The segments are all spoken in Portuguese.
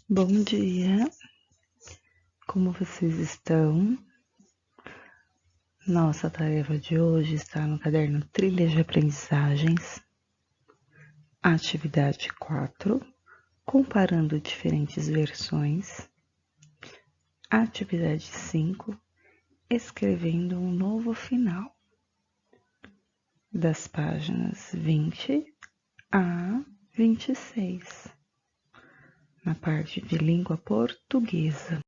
Bom dia, como vocês estão? Nossa tarefa de hoje está no caderno Trilhas de Aprendizagens, atividade 4, comparando diferentes versões, atividade 5, escrevendo um novo final, das páginas 20 a 26, na parte de língua portuguesa.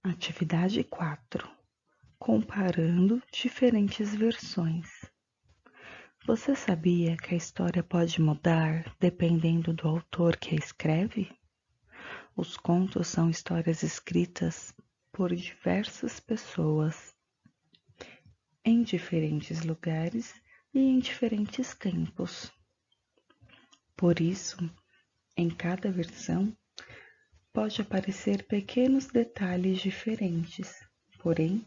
Atividade 4. Comparando diferentes versões. Você sabia que a história pode mudar dependendo do autor que a escreve? Os contos são histórias escritas por diversas pessoas, em diferentes lugares e em diferentes tempos. Por isso, em cada versão, pode aparecer pequenos detalhes diferentes, porém,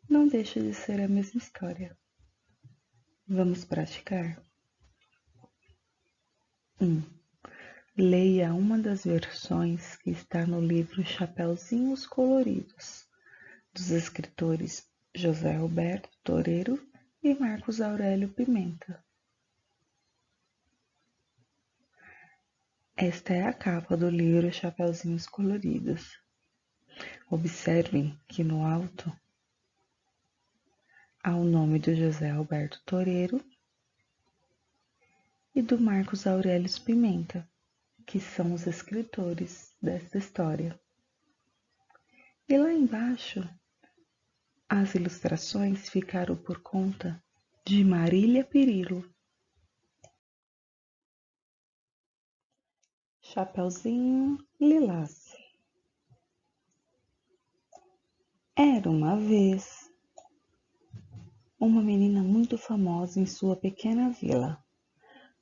não deixa de ser a mesma história. Vamos praticar? 1. Leia uma das versões que está no livro Chapeuzinhos Coloridos, dos escritores José Roberto Toreiro e Marcos Aurélio Pimenta. Esta é a capa do livro Chapeuzinhos Coloridos. Observem que no alto há o nome do José Roberto Toreiro e do Marcos Aurélio Pimenta, que são os escritores desta história. E lá embaixo, as ilustrações ficaram por conta de Marília Pirillo. Chapeuzinho Lilás. Era uma vez uma menina muito famosa em sua pequena vila.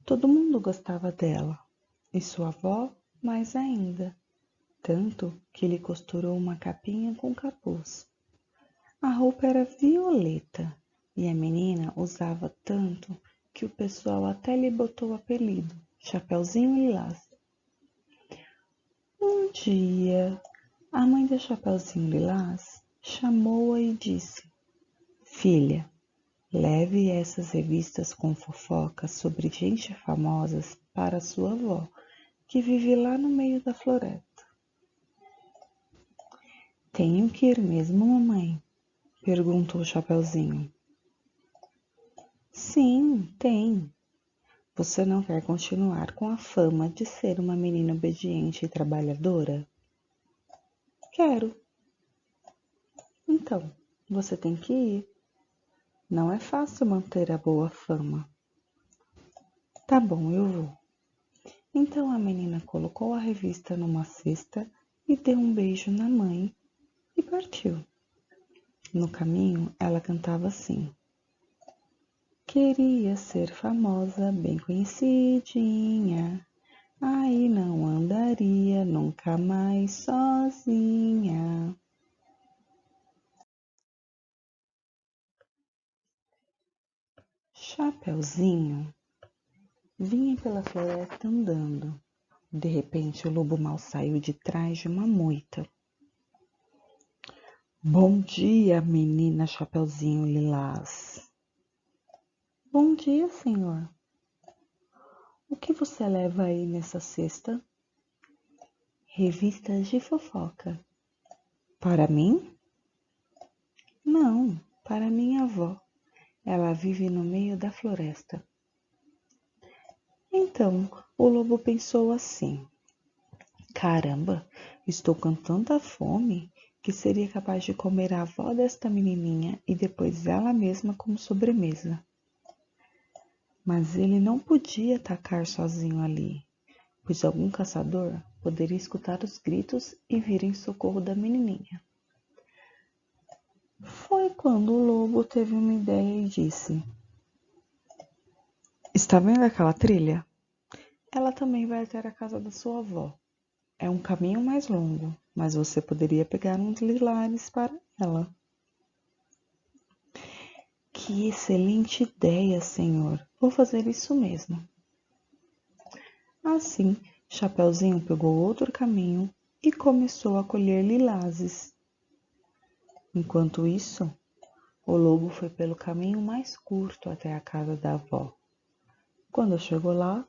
Todo mundo gostava dela, e sua avó mais ainda, tanto que lhe costurou uma capinha com capuz. A roupa era violeta e a menina usava tanto que o pessoal até lhe botou o apelido, Chapeuzinho Lilás. Um dia, a mãe da Chapeuzinho Lilás chamou-a e disse: Filha, leve essas revistas com fofocas sobre gente famosas para sua avó, que vive lá no meio da floresta. Tenho que ir mesmo, mamãe? Perguntou o Chapeuzinho. Sim, tem. Você não quer continuar com a fama de ser uma menina obediente e trabalhadora? Quero. Então, você tem que ir. Não é fácil manter a boa fama. Tá bom, eu vou. Então a menina colocou a revista numa cesta e deu um beijo na mãe e partiu. No caminho, ela cantava assim: Queria ser famosa, bem conhecidinha, aí não andaria nunca mais sozinha. Chapeuzinho vinha pela floresta andando. De repente, o lobo mau saiu de trás de uma moita. Bom dia, menina Chapeuzinho Lilás. Bom dia, senhor. O que você leva aí nessa cesta? Revistas de fofoca. Para mim? Não, para minha avó. Ela vive no meio da floresta. Então, o lobo pensou assim: Caramba, estou com tanta fome que seria capaz de comer a avó desta menininha e depois ela mesma como sobremesa. Mas ele não podia atacar sozinho ali, pois algum caçador poderia escutar os gritos e vir em socorro da menininha. Foi quando o lobo teve uma ideia e disse: Está vendo aquela trilha? Ela também vai até a casa da sua avó. É um caminho mais longo, mas você poderia pegar uns lilares para ela. Que excelente ideia, senhor! Vou fazer isso mesmo. Assim, Chapeuzinho pegou outro caminho e começou a colher lilazes. Enquanto isso, o lobo foi pelo caminho mais curto até a casa da avó. Quando chegou lá,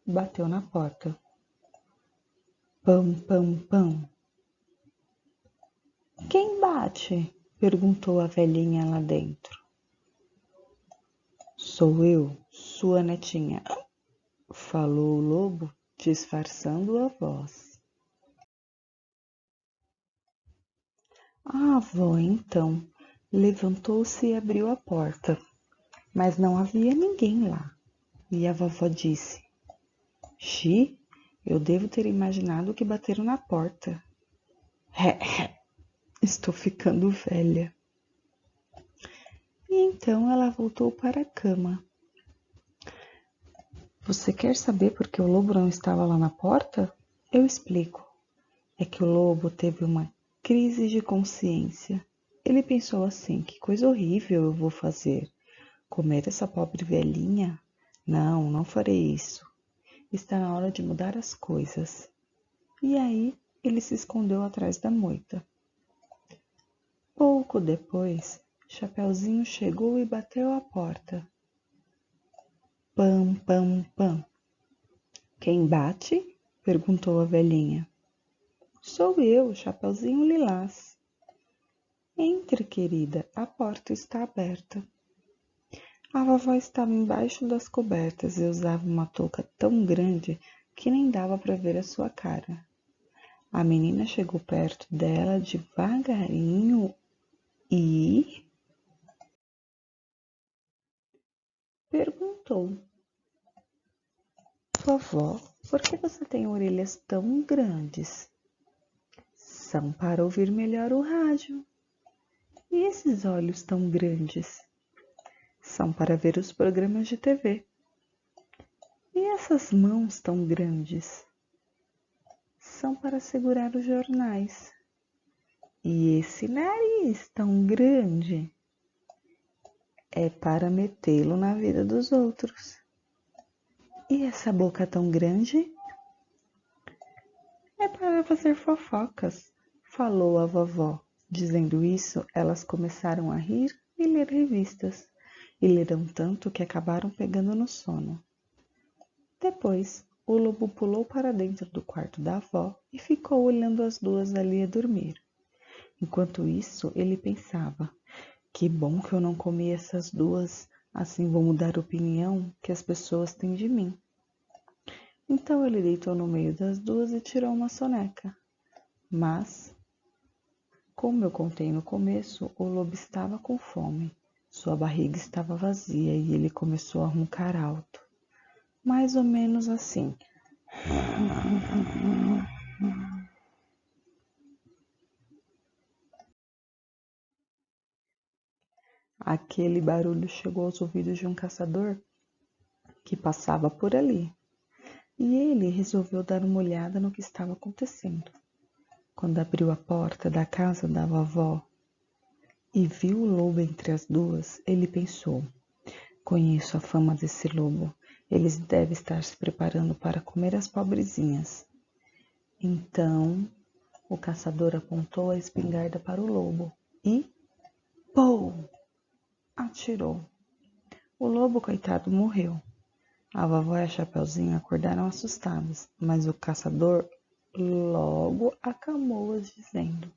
bateu na porta. Pam, pam, pam. Quem bate? Perguntou a velhinha lá dentro. Sou eu, sua netinha, falou o lobo, disfarçando a voz. A avó, então, levantou-se e abriu a porta, mas não havia ninguém lá. E a vovó disse: Xi, eu devo ter imaginado que bateram na porta. Estou ficando velha. E então ela voltou para a cama. Você quer saber por que o lobo não estava lá na porta? Eu explico. É que o lobo teve uma crise de consciência. Ele pensou assim: que coisa horrível eu vou fazer. Comer essa pobre velhinha? Não, não farei isso. Está na hora de mudar as coisas. E aí ele se escondeu atrás da moita. Pouco depois, Chapeuzinho chegou e bateu à porta. Pam, pam, pam. Quem bate? Perguntou a velhinha. Sou eu, Chapeuzinho Lilás. Entre, querida, a porta está aberta. A vovó estava embaixo das cobertas e usava uma touca tão grande que nem dava para ver a sua cara. A menina chegou perto dela devagarinho e perguntou: Vovó, por que você tem orelhas tão grandes? São para ouvir melhor o rádio. E esses olhos tão grandes? São para ver os programas de TV. E essas mãos tão grandes? São para segurar os jornais. E esse nariz tão grande? É para metê-lo na vida dos outros. E essa boca tão grande? É para fazer fofocas, falou a vovó. Dizendo isso, elas começaram a rir e ler revistas. E leram tanto que acabaram pegando no sono. Depois, o lobo pulou para dentro do quarto da avó e ficou olhando as duas ali a dormir. Enquanto isso, ele pensava: que bom que eu não comi essas duas, assim vou mudar a opinião que as pessoas têm de mim. Então ele deitou no meio das duas e tirou uma soneca. Mas, como eu contei no começo, o lobo estava com fome. Sua barriga estava vazia e ele começou a roncar alto. Mais ou menos assim. Aquele barulho chegou aos ouvidos de um caçador que passava por ali. E ele resolveu dar uma olhada no que estava acontecendo. Quando abriu a porta da casa da vovó e viu o lobo entre as duas, ele pensou: conheço a fama desse lobo. Eles devem estar se preparando para comer as pobrezinhas. Então, o caçador apontou a espingarda para o lobo e, pou! Atirou. O lobo, coitado, morreu. A vovó e a Chapeuzinho acordaram assustadas, mas o caçador logo acalmou-as, dizendo: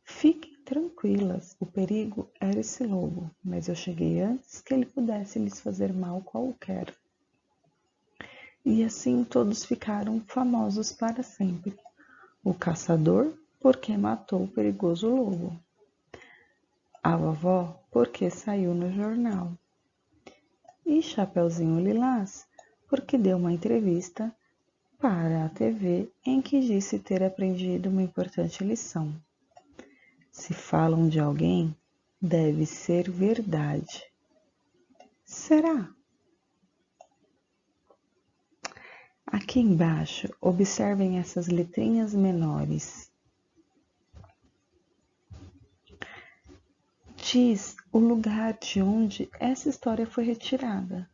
fiquem tranquilas, o perigo era esse lobo, mas eu cheguei antes que ele pudesse lhes fazer mal qualquer. E assim todos ficaram famosos para sempre. O caçador, porque matou o perigoso lobo. A vovó, porque saiu no jornal. E Chapeuzinho Lilás, porque deu uma entrevista para a TV em que disse ter aprendido uma importante lição. Se falam de alguém, deve ser verdade. Será? Aqui embaixo, observem essas letrinhas menores. Diz o lugar de onde essa história foi retirada.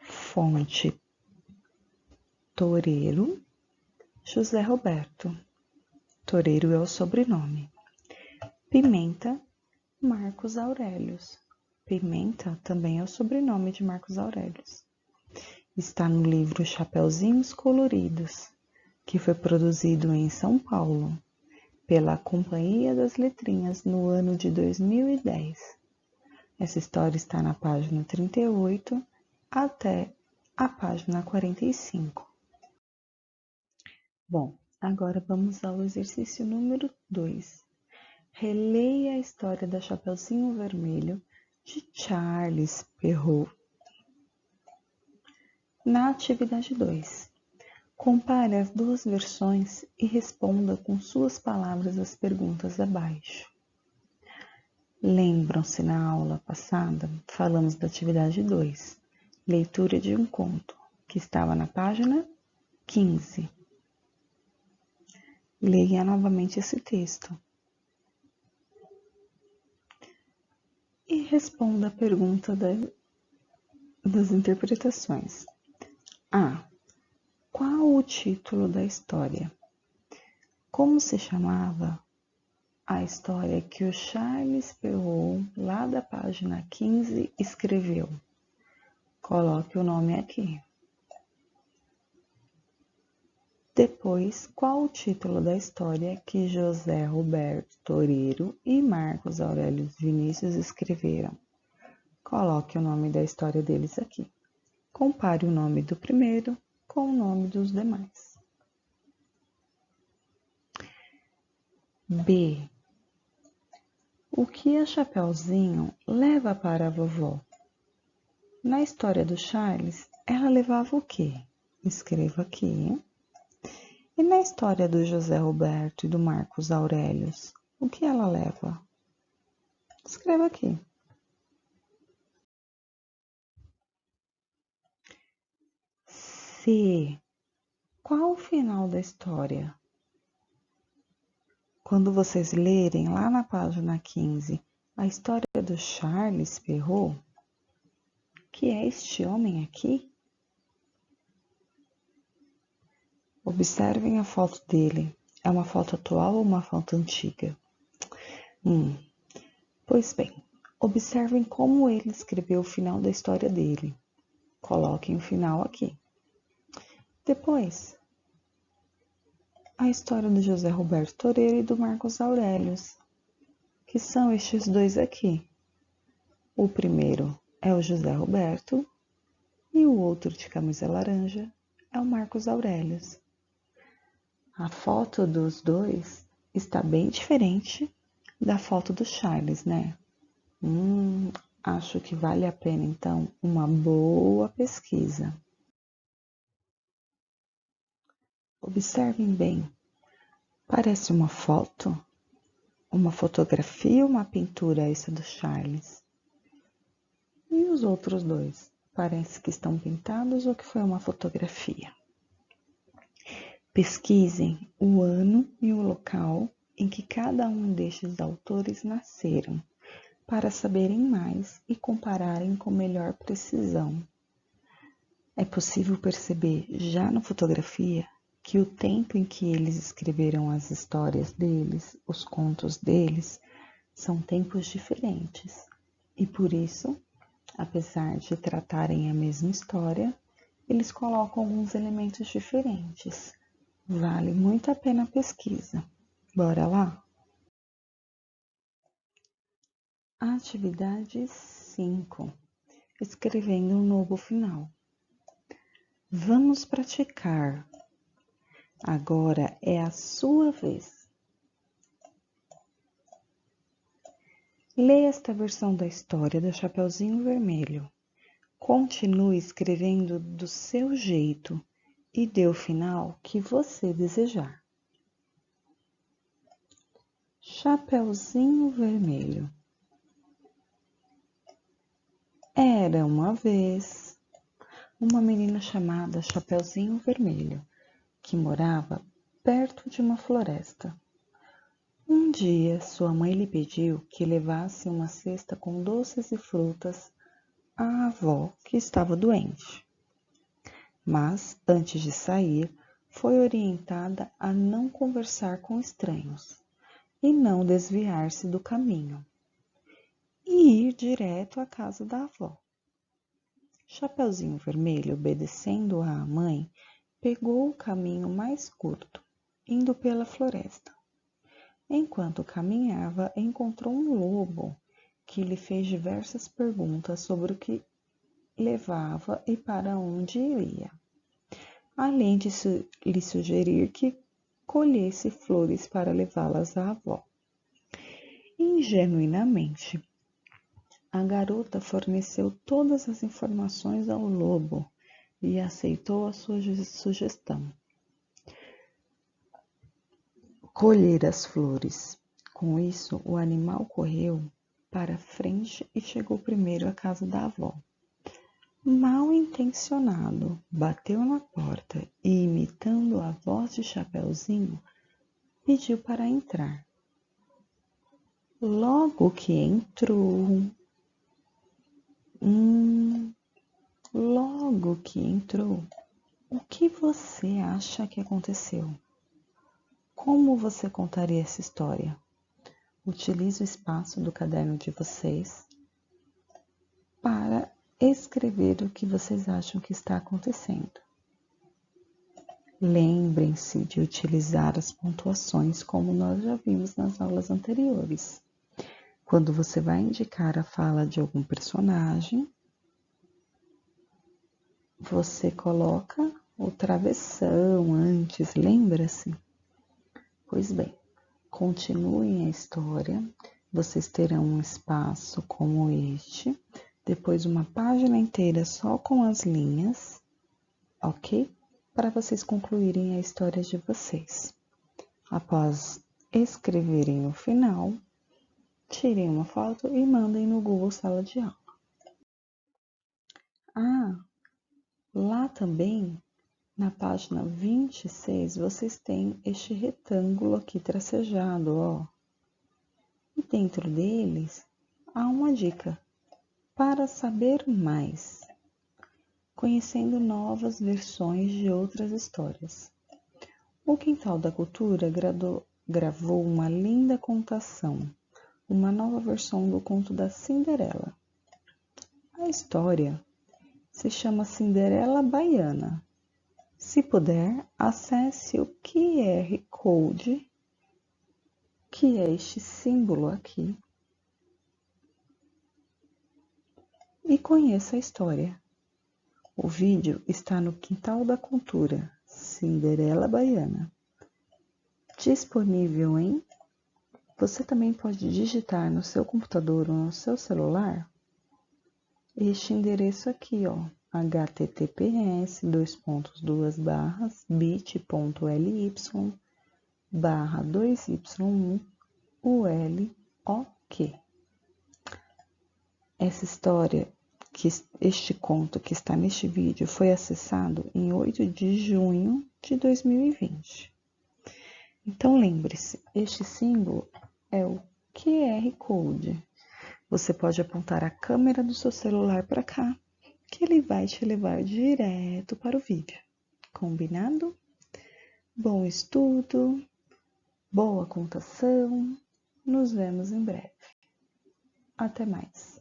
Fonte: Toureiro, José Roberto. Toreiro é o sobrenome. Pimenta, Marcos Aurelius. Pimenta também é o sobrenome de Marcos Aurelius. Está no livro Chapeuzinhos Coloridos, que foi produzido em São Paulo, pela Companhia das Letrinhas no ano de 2010. Essa história está na página 38 até a página 45. Bom, agora vamos ao exercício número 2. Releia a história da Chapeuzinho Vermelho de Charles Perrault. Na atividade 2, compare as duas versões e responda com suas palavras as perguntas abaixo. Lembram-se, na aula passada, falamos da atividade 2, leitura de um conto, que estava na página 15. Leia novamente esse texto e responda a pergunta das interpretações. A. Qual o título da história? Como se chamava a história que o Charles Perrault, lá da página 15, escreveu? Coloque o nome aqui. Depois, qual o título da história que José Roberto Toreiro e Marcos Aurelius Vinícius escreveram? Coloque o nome da história deles aqui. Compare o nome do primeiro com o nome dos demais. B. O que a Chapeuzinho leva para a vovó? Na história do Charles, ela levava o quê? Escreva aqui. E na história do José Roberto e do Marcos Aurelius, o que ela leva? Escreva aqui. C. Qual o final da história? Quando vocês lerem lá na página 15 a história do Charles Perrault, que é este homem aqui, observem a foto dele. É uma foto atual ou uma foto antiga? Pois bem, observem como ele escreveu o final da história dele. Coloquem o final aqui. Depois, a história do José Roberto Toreiro e do Marcos Aurelius, que são estes dois aqui. O primeiro é o José Roberto e o outro de camisa laranja é o Marcos Aurelius. A foto dos dois está bem diferente da foto do Charles, né? Acho que vale a pena, então, uma boa pesquisa. Observem bem, parece uma foto? Uma fotografia ou uma pintura essa do Charles? E os outros dois? Parece que estão pintados ou que foi uma fotografia? Pesquisem o ano e o local em que cada um destes autores nasceram, para saberem mais e compararem com melhor precisão. É possível perceber já na fotografia que o tempo em que eles escreveram as histórias deles, os contos deles, são tempos diferentes. E por isso, apesar de tratarem a mesma história, eles colocam alguns elementos diferentes. Vale muito a pena a pesquisa. Bora lá? Atividade 5. Escrevendo um novo final. Vamos praticar. Agora é a sua vez. Leia esta versão da história do Chapeuzinho Vermelho. Continue escrevendo do seu jeito e dê o final que você desejar. Chapeuzinho Vermelho. Era uma vez uma menina chamada Chapeuzinho Vermelho, que morava perto de uma floresta. Um dia, sua mãe lhe pediu que levasse uma cesta com doces e frutas à avó, que estava doente. Mas, antes de sair, foi orientada a não conversar com estranhos e não desviar-se do caminho, e ir direto à casa da avó. Chapeuzinho Vermelho, obedecendo à mãe, pegou o caminho mais curto, indo pela floresta. Enquanto caminhava, encontrou um lobo que lhe fez diversas perguntas sobre o que levava e para onde iria, além de lhe sugerir que colhesse flores para levá-las à avó. Ingenuinamente, a garota forneceu todas as informações ao lobo e aceitou a sua sugestão. Colher as flores. Com isso, o animal correu para frente e chegou primeiro à casa da avó. Mal intencionado, bateu na porta e, imitando a voz de Chapeuzinho, pediu para entrar. Logo que entrou, o que você acha que aconteceu? Como você contaria essa história? Utilize o espaço do caderno de vocês para escrever o que vocês acham que está acontecendo. Lembrem-se de utilizar as pontuações como nós já vimos nas aulas anteriores. Quando você vai indicar a fala de algum personagem, você coloca o travessão antes, lembra-se? Pois bem, continuem a história, vocês terão um espaço como este, depois uma página inteira só com as linhas, ok? Para vocês concluírem a história de vocês. Após escreverem no final, tirem uma foto e mandem no Google Sala de Aula. Lá também, na página 26, vocês têm este retângulo aqui tracejado, ó. E dentro deles há uma dica para saber mais, conhecendo novas versões de outras histórias. O Quintal da Cultura gravou uma linda contação, uma nova versão do conto da Cinderela. A história se chama Cinderela Baiana. Se puder, acesse o QR Code, que é este símbolo aqui, e conheça a história. O vídeo está no Quintal da Cultura, Cinderela Baiana. Disponível em... Você também pode digitar no seu computador ou no seu celular este endereço aqui, ó, https://bit.ly/2y1ulok. Essa história, este conto que está neste vídeo, foi acessado em 8 de junho de 2020. Então lembre-se, este símbolo é o QR Code. Você pode apontar a câmera do seu celular para cá, que ele vai te levar direto para o vídeo. Combinado? Bom estudo, boa contação, nos vemos em breve. Até mais.